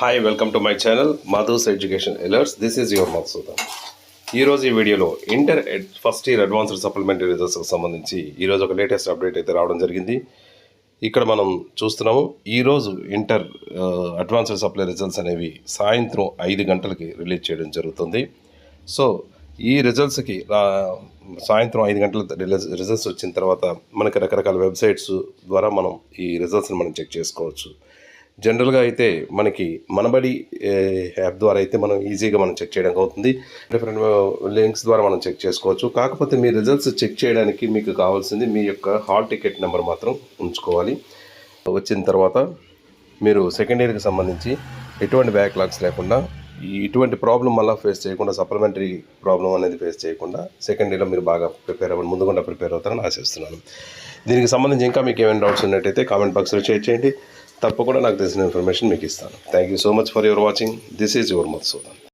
Hi welcome to my channel Madhu's education alerts. This is your Madhusudan. ఈరోజు ఈ వీడియోలో inter first year advanced supplementary రిజల్ట్స్కి సంబంధించి ఈరోజు ఒక లేటెస్ట్ అప్డేట్ అయితే రావడం జరిగింది. ఇక్కడ మనం చూస్తున్నాము, ఈరోజు ఇంటర్ అడ్వాన్స్డ్ సప్లై రిజల్ట్స్ అనేవి సాయంత్రం 5 గంటలకి రిలీజ్ చేయడం జరుగుతుంది. సో ఈ రిజల్ట్స్కి సాయంత్రం 5 గంటల రిజల్ట్స్ వచ్చిన తర్వాత మనకి రకరకాల వెబ్సైట్స్ ద్వారా మనం ఈ రిజల్ట్స్ని మనం చెక్ చేసుకోవచ్చు. జనరల్గా అయితే మనకి మనబడి యాప్ ద్వారా అయితే మనం ఈజీగా మనం చెక్ చేయడానికి అవుతుంది. డిఫరెంట్ లింక్స్ ద్వారా మనం చెక్ చేసుకోవచ్చు. కాకపోతే మీ రిజల్ట్స్ చెక్ చేయడానికి మీకు కావాల్సింది మీ యొక్క హాల్ టికెట్ నెంబర్ మాత్రం ఉంచుకోవాలి. వచ్చిన తర్వాత మీరు సెకండ్ ఇయర్కి సంబంధించి ఎటువంటి బ్యాక్లాగ్స్ లేకుండా, ఇటువంటి ప్రాబ్లం మళ్ళీ ఫేస్ చేయకుండా, సప్లిమెంటరీ ప్రాబ్లం అనేది ఫేస్ చేయకుండా సెకండ్ ఇయర్లో మీరు బాగా ప్రిపేర్ అవ్వండి, ముందుగా ప్రిపేర్ అవుతారని ఆశిస్తున్నాను. దీనికి సంబంధించి ఇంకా మీకు ఏమైనా డౌట్స్ ఉన్నట్టయితే కామెంట్ బాక్స్లో షేర్ చేయండి. తప్పకుండా నాకు తెలిసిన ఇన్ఫర్మేషన్ మీకు ఇస్తాను. Thank you so much for your watching. This is your Madhusudan.